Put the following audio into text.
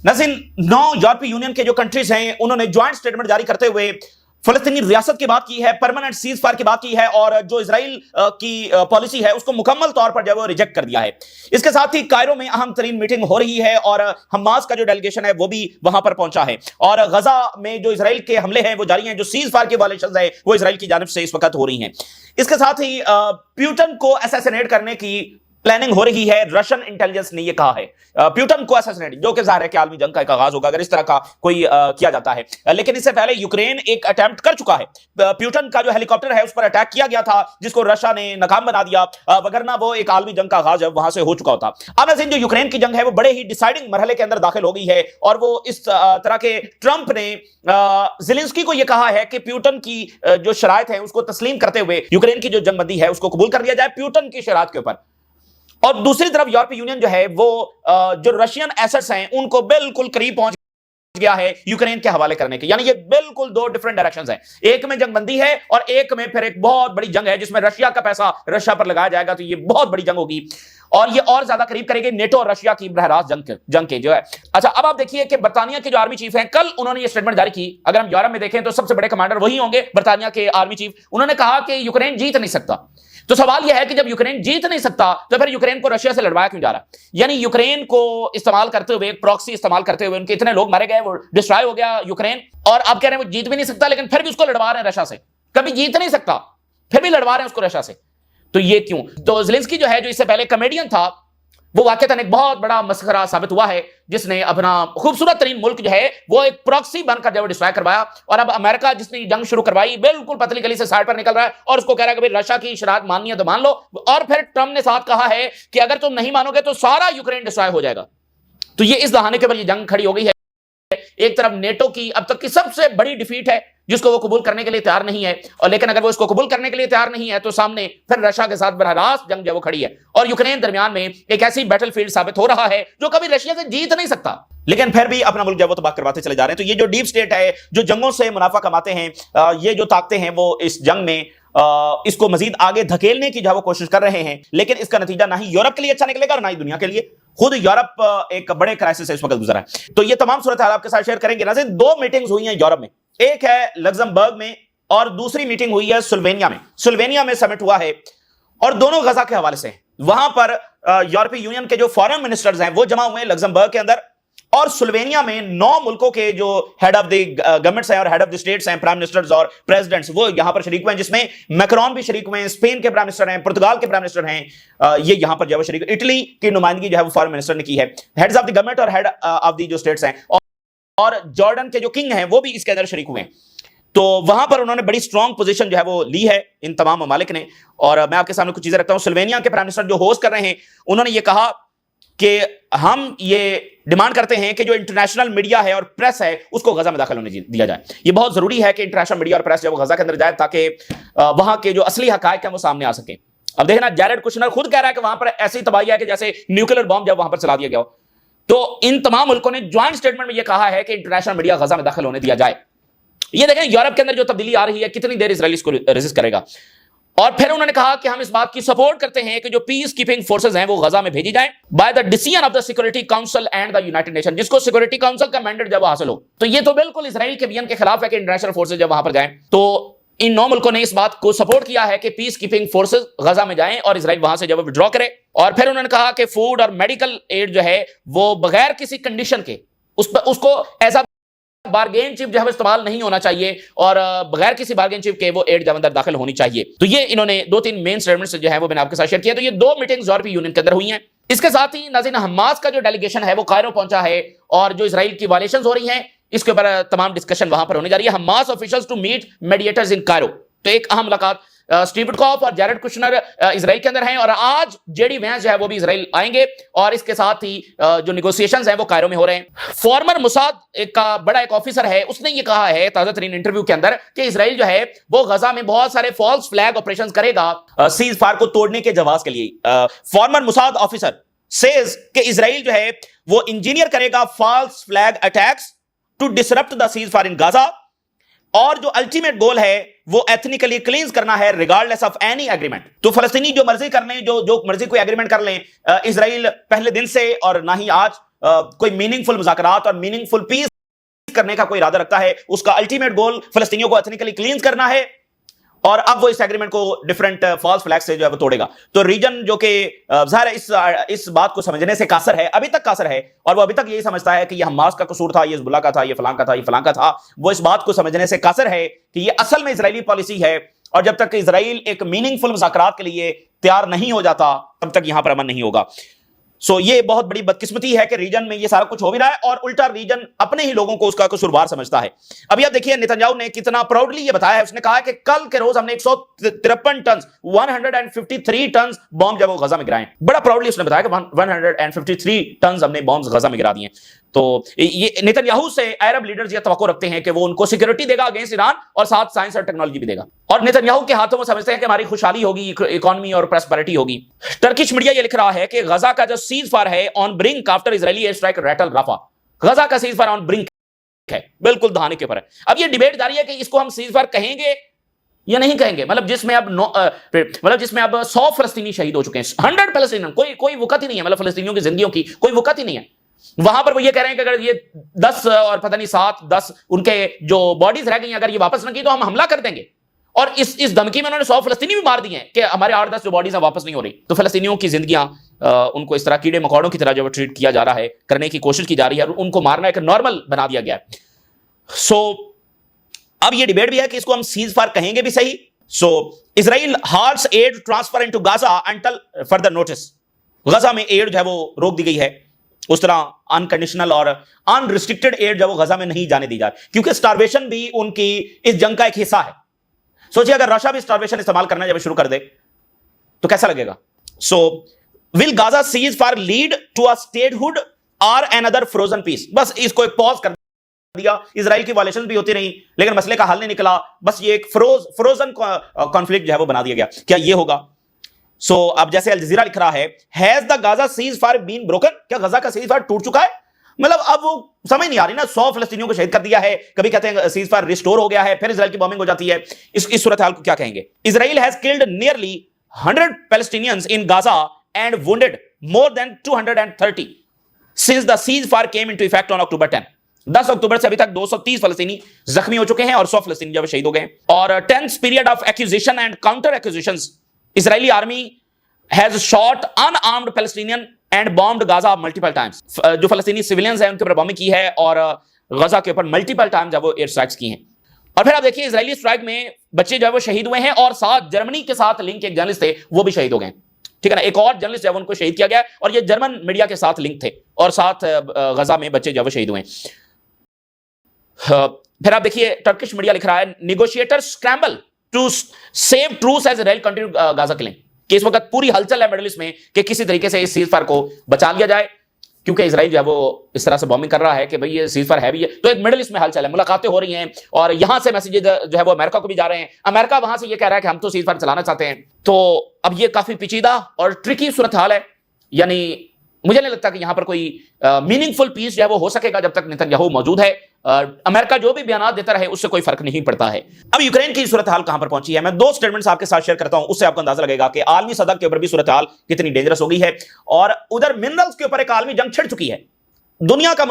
नाज़रीन, 9 यूरोपीय यूनियन के जो कंट्रीज हैं उन्होंने ज्वाइंट स्टेटमेंट जारी करते हुए फलस्तीनी रियासत की बात की है, परमानेंट सीज फायर की बात की है और जो इजराइल की पॉलिसी है उसको मुकम्मल तौर पर जो है वो रिजेक्ट कर दिया है। इसके साथ ही कायरो में अहम तरीन मीटिंग हो रही है और हमास का जो डेलीगेशन है वो भी वहां पर पहुंचा है और गजा में जो इजराइल के हमले हैं वो जारी हैं, जो सीज फायर के वायलेशंस है वो इजराइल की जानिब से इस वक्त हो रही हैं। इसके साथ ही प्यूटन को असैसिनेट करने की प्लानिंग हो रही है, रशियन इंटेलिजेंस ने यह कहा है। प्यूटन को असैसिनेट, जो कि जाहिर है कि आलमी जंग का एक आगाज होगा अगर इस तरह का कोई किया जाता है। लेकिन इससे पहले यूक्रेन एक अटेम्प्ट कर चुका है। प्यूटन का जो हेलीकॉप्टर है उस पर अटैक किया गया था जिसको रशिया ने नाकाम बना दिया, वगरना वो एक आलमी जंग का आगाज वहां से हो चुका होता। अब नाज़रीन, जो यूक्रेन की जंग है वो बड़े ही डिसाइडिंग मरहले के अंदर दाखिल हो गई है और वो इस तरह के ट्रंप ने ज़ेलेंस्की को यह कहा है कि प्यूटन की जो शराइत है उसको तस्लीम करते हुए यूक्रेन की जो जंगबंदी है उसको कबूल कर लिया जाए प्यूटन की शराइत के ऊपर। और दूसरी तरफ यूरोपीय यूनियन जो है वो जो रशियन एसेट्स हैं उनको बिल्कुल करीब पहुंच गया है यूक्रेन के हवाले करने के, यानी ये बिल्कुल दो डिफरेंट डायरेक्शंस हैं। एक में जंगबंदी है और एक में फिर एक बहुत बड़ी जंग है जिसमें रशिया का पैसा रशिया पर लगाया जाएगा, तो ये बहुत बड़ी जंग होगी और ये और ज्यादा करीब करेगी नेटो और रशिया की बहरास जंग के जो है। अच्छा, अब आप देखिए कि बर्तानिया के जो आर्मी चीफ हैं कल उन्होंने ये स्टेटमेंट जारी की। अगर हम यूरोप में देखें तो सबसे बड़े कमांडर वही होंगे, बर्तानिया के आर्मी चीफ। उन्होंने कहा कि यूक्रेन जीत नहीं सकता। तो सवाल यह है कि जब यूक्रेन जीत नहीं सकता तो फिर यूक्रेन को रशिया से लड़वाया क्यों जा रहा है? यानी यूक्रेन को इस्तेमाल करते हुए, प्रॉक्सी इस्तेमाल करते हुए उनके इतने लोग मारे गए, वो डिस्ट्रॉय हो गया यूक्रेन, और आप कह रहे हैं वो जीत भी नहीं सकता लेकिन फिर भी उसको लड़वा रहे हैं रशिया से। कभी जीत नहीं सकता फिर भी लड़वा रहे हैं उसको रशिया से, तो ये क्यों? तो ज़ेलेंस्की जो है, जो इससे पहले कॉमेडियन था, वो वाकईतन एक बहुत बड़ा मसखरा साबित हुआ है जिसने अपना खूबसूरत तरीन मुल्क जो है वो एक प्रॉक्सी बनकर जब डिस्ट्रॉय करवाया। और अब अमेरिका जिसने जंग शुरू करवाई बिल्कुल पतली गली से साइड पर निकल रहा है और उसको कह रहा है कि भाई रशिया की शरारत माननी है तो मान लो। और फिर ट्रंप ने साथ कहा है कि अगर तुम नहीं मानोगे तो सारा यूक्रेन डिस्ट्रॉय हो जाएगा। तो ये इस बहाने के ऊपर ये जंग खड़ी हो गई है। एक तरफ नेटो की अब तक की सबसे बड़ी डिफीट है जिसको वो कबूल करने के लिए तैयार नहीं है, और लेकिन अगर वो इसको कबूल करने के लिए तैयार नहीं है तो सामने फिर रशिया के साथ बरहरास जंग जो वो खड़ी है और यूक्रेन दरमियान में एक ऐसी बैटलफील्ड साबित हो रहा है जो कभी रशिया से जीत नहीं सकता, लेकिन फिर भी अपना मुल्क जब वो तबाह करवाते चले जा रहे हैं। तो ये जो डीप स्टेट है, जो जंगों से मुनाफा कमाते हैं, ये जो ताकतें हैं वो इस जंग में इसको मजीद आगे धकेलने की जो वो कोशिश कर रहे हैं, लेकिन इसका नतीजा ना ही यूरोप के लिए अच्छा निकलेगा और ना ही दुनिया के लिए। खुद यूरोप एक बड़े क्राइसिस से इस वक्त गुजरा है। तो ये तमाम सूरत हाल आपके साथ शेयर करेंगे। नाज़रीन, 2 मीटिंग्स हुई हैं यूरोप में, एक है लग्जमबर्ग में और दूसरी मीटिंग हुई है स्लोवेनिया में। स्लोवेनिया में समिट हुआ है और दोनों गजा के हवाले से। वहां पर यूरोपीय यूनियन के जो फॉरेन मिनिस्टर्स हैं वो जमा हुए हैं लग्जमबर्ग के अंदर, और स्लोवेनिया में 9 मुल्कों के जो हेड ऑफ द गवर्नमेंट्स हैं और हेड ऑफ द स्टेट्स हैं, प्राइम मिनिस्टर्स और प्रेसिडेंट्स, वो यहां पर शरीक हुए हैं, जिसमें मैक्रोन भी शरीक हुए हैं, स्पेन के प्राइम मिनिस्टर हैं, पुर्तगाल के प्राइम मिनिस्टर हैं, ये यहां पर जो है शरीक। इटली की नुमाइंदगी जो है वो फॉरेन मिनिस्टर ने की है, हेड्स ऑफ द गवर्नमेंट और हेड ऑफ द जो स्टेट्स हैं, और जॉर्डन के जो किंग हैं वो भी इसके अंदर शरीक हुए हैं। तो वहां पर उन्होंने बड़ी स्ट्रांग पोजीशन जो है वो ली है इन तमाम ममालिक ने। और मैं आपके सामने कुछ चीजें रखता हूं। स्लोवेनिया के प्राइम मिनिस्टर जो होस्ट कर रहे हैं उन्होंने ये कहा कि हम ये डिमांड करते हैं कि जो इंटरनेशनल मीडिया है और प्रेस है उसको गजा में दाखिल होने दिया जाए। ये बहुत जरूरी है कि इंटरनेशनल मीडिया और प्रेस जब गजा के अंदर जाए ताकि वहां के जो असली हकायक हैं वो सामने आ सके। अब देखना, जैरेड कुशनर खुद कह रहा है कि वहां पर ऐसी तबाही है कि जैसे न्यूक्लियर बॉम्ब जब वहां पर चला दिया गया हो। तो इन तमाम मुल्कों ने ज्वाइंट स्टेटमेंट में यह कहा है कि इंटरनेशनल मीडिया गजा में दाखिल होने दिया जाए। ये देखें यूरोप के अंदर जो तब्दीली आ रही है, कितनी देर इजराइल इसको रेजिस्ट करेगा। और फिर उन्होंने कहा कि हम इस बात की सपोर्ट करते हैं कि जो पीस कीपिंग फोर्सेस हैं वो गजा में भेजी जाएं by the decision of the security council and the United nation, जिसको सिक्योरिटी काउंसिल का मैंडेट जब हासिल हो। तो ये तो बिल्कुल इजराइल के विजन के खिलाफ है कि इंटरनेशनल फोर्सेस जब वहां पर जाएं। तो इन 9 मुल्कों ने इस बात को सपोर्ट किया है कि पीस कीपिंग फोर्सेस गजा में जाएं और इजराइल वहां से जब विड्रॉ करे। और फिर उन्होंने कहा कि फूड और मेडिकल एड जो है वो बगैर किसी कंडीशन के उसको ऐसा बार्गेन चिप जो है इस्तेमाल नहीं होना चाहिए और बगैर किसी बार्गेन चिप के वो एड जब अंदर दाखिल होनी चाहिए। तो ये इन्होंने 2-3 मेन स्टेटमेंट्स जो है वो मैंने आपके साथ शेयर किया। तो ये 2 मीटिंग्स यूरोपीय यूनियन के अंदर हुई हैं। इसके साथ ही नाज़रीन, हमास का जो डेलीगेशन है वो कायरो पहुंचा है और जो इजराइल की वायलेशंस हो रही हैं इसके ऊपर तमाम डिस्कशन वहां पर होने जा रही है। Hamas officials to meet mediators in Cairo. तो एक अहम मुलाकात स्टीव विटकॉफ और जैरेड कुशनर इजराइल के अंदर हैं और आज जेडी वेंस जो है वो भी इजराइल आएंगे और इसके साथ ही जो नेगोशिएशंस हैं वो कायरो में हो रहे हैं। फॉर्मर मुसाद का बड़ा एक ऑफिसर है, उसने ये कहा है ताजा तरीन इंटरव्यू के अंदर कि इजराइल जो है वो गजा में बहुत सारे फॉल्स फ्लैग ऑपरेशंस करेगा सीज फायर को तोड़ने के जवाब के लिए। फॉर्मर मुसाद ऑफिसर सेज कि इजराइल जो है वो इंजीनियर करेगा false flag attacks to disrupt the cease fire in Gaza, और जो अल्टीमेट गोल है वो एथनिकली क्लींस करना है रिगार्डलेस ऑफ एनी एग्रीमेंट। तो फलस्तीनी जो मर्जी कर लें, जो मर्जी कोई एग्रीमेंट कर लें, इजराइल पहले दिन से और ना ही आज कोई मीनिंगफुल मुज़ाकरात और मीनिंगफुल पीस करने का कोई इरादा रखता है, उसका अल्टीमेट गोल फिलिस्तीनियों को एथनिकली क्लींस करना है, और अब वो इस एग्रीमेंट को डिफरेंट फॉल्स फ्लैग से जो है वो तोड़ेगा। तो रीजन जो कि ज़ाहिर है इस बात को समझने से कासर है, अभी तक कासर है, और वो अभी तक यही समझता है कि ये हमास का कसूर था, ये हिज़्बुल्लाह का था, ये फलां का था, ये फलां का था। वो इस बात को समझने से कासर है कि ये असल में इजरायली पॉलिसी है, और जब तक इजराइल एक मीनिंगफुल मुज़ाकरात के लिए तैयार नहीं हो जाता तब तक यहां पर अमन नहीं होगा। सो ये बहुत बड़ी बदकिस्मती है कि रीजन में ये सारा कुछ हो भी रहा है और उल्टा रीजन अपने ही लोगों को उसका कसूरवार समझता है। अभी आप देखिए नेतन्याहू ने कितना प्राउडली ये बताया है, उसने कहा है कि कल के रोज हमने 153 टन 153 टन बॉम्ब जब वो गजा में गिराए। बड़ा प्राउडली उसने बताया कि 153 टन हमने बॉम्ब गजा में गिरा दिए। तो ये नेतन्याहू से अरब लीडर्स ये तवक्को रखते हैं कि वो उनको सिक्योरिटी देगा अगेंस्ट ईरान, और साथ साइंस और टेक्नोलॉजी भी देगा, और नेतन्याहू के हाथों में समझते हैं कि हमारी खुशहाली होगी, इकोनॉमी और प्रॉस्पेरिटी होगी। टर्किश मीडिया ये लिख रहा है कि गजा का जो सीज फायर है on brink after Israeli air strike rattle Rafah. Gaza का सीज फायर ऑन ब्रिंक है, बिल्कुल दहाने के ऊपर है। अब ये डिबेट जारी है कि इसको हम सीज फायर कहेंगे या नहीं कहेंगे, मतलब जिसमें अब 100 फलस्तीनी शहीद हो चुके हैं, 100 पैलेस्टीनियन, कोई वक़्त ही नहीं है, मतलब फलस्तीनियों की जिंदगियों की कोई वक़्त ही नहीं है। वहां पर वो ये कह रहे हैं कि अगर ये 10 और पता नहीं 7-10 उनके जो बॉडीज रह गई अगर ये वापस न की तो हम हमला कर देंगे, और इस धमकी में उन्होंने 100 फलस्तीनी भी मार दिए हैं कि हमारे 8-10 जो बॉडीज वापस नहीं हो रही। तो फलस्तीनियों की जिंदगियां उनको इस तरह कीड़े मकोड़ों की तरह जो ट्रीट किया जा रहा है, करने की कोशिश की जा रही है, और उनको मारना एक नॉर्मल बना दिया गया है। सो अब ये डिबेट भी है कि इसको हम सीज फायर कहेंगे भी सही। So Israel halts aid transfer into Gaza until further notice. Gaza में एड जो है वो रोक दी गई है, उस तरह अनकंडीशनल और अनरिस्ट्रिक्टेड एड जो वो गजा में नहीं जाने दी जा रही, क्योंकि स्टारवेशन भी उनकी इस जंग का एक हिस्सा है। सोचिए अगर रशिया भी स्टारवेशन इस्तेमाल करना जब शुरू कर दे तो कैसा लगेगा। So will Gaza cease fire lead to a statehood और अनदर फ्रोजन पीस। बस इसको एक पॉज कर दिया, इजराइल की वायलेशन भी होती रही लेकिन मसले का हल नहीं निकला, बस ये एक फ्रोजन कॉन्फ्लिक्ट जो है वो बना दिया गया। क्या ये होगा? सो अब जैसे अल जजीरा लिख रहा है, has the Gaza cease fire been broken? क्या गजा का सीज फायर टूट चुका है? मतलब अब वो समझ नहीं आ रही ना, 100 फलस्तीनियों को शहीद कर दिया है, कभी कहते हैं सीज फायर रिस्टोर हो गया है, फिर इजराइल की बॉम्बिंग हो जाती है। इस सूरत हाल को क्या कहेंगे? Israel has killed nearly 100 Palestinians in Gaza and wounded more than 230 since the cease fire came into effect on October 10। 10 अक्टूबर से अभी तक 230 फलस्तीनी जख्मी हो चुके हैं और 100 फलस्तीनी जब शहीद हो गए। और 10th period of accusation and counter accusations, Israeli army has shot unarmoured Palestinian and bombed Gaza multiple times. जो फलस्तीनी सिविलियंस हैं उनके ऊपर बॉम्बिंग की है और गजा के ऊपर मल्टीपल टाइम जब वो एयर स्ट्राइक्स की हैं। और फिर आप देखिए इजरायली स्ट्राइक में बच्चे जो है वो शहीद हुए हैं, और साथ जर्मनी के साथ लिंक एक जर्नलिस्ट थे वो भी शहीद हो गए, ठीक है ना। एक और जर्नलिस्ट जब उनको शहीद किया गया, और ये जर्मन मीडिया के साथ लिंक थे, और साथ गजा में बच्चे जब शहीद हुए। फिर आप देखिए टर्किश मीडिया लिख रहा है, negotiators scramble to save truce as Israel continue Gaza killing. कि इस वक्त पूरी हलचल है मिडिल ईस्ट में कि किसी तरीके से इस सीज फायर को बचा लिया जाए, क्योंकि इजराइल जो है वो इस तरह से बॉम्बिंग कर रहा है कि भाई ये सीज फायर है भी है। तो एक मिडिल ईस्ट में हलचल है, मुलाकातें हो रही हैं, और यहां से मैसेजेस जो है वो अमेरिका को भी जा रहे हैं। अमेरिका वहां से ये कह रहा है कि हम तो सीज फायर चलाना चाहते हैं। तो अब ये काफी पेचीदा और ट्रिकी सूरत हाल है, यानी मुझे नहीं लगता कि यहां पर कोई मीनिंगफुल पीस जो है वो हो सकेगा जब तक नेतन्याहू मौजूद है। अमेरिका जो भी बयान देता रहे उससे कोई फर्क नहीं पड़ता है। अब यूक्रेन की सूरत हाल कहां पर पहुंची है, मैं 2 स्टेटमेंट्स आपके साथ शेयर करता हूं, उससे आपको अंदाजा लगेगा कि आलमी सतह के ऊपर भी सूरत हाल कितनी डेंजरस हो गई है, और उधर मिनरल्स के ऊपर एक आलमी जंग छिड़ चुकी है। दुनिया का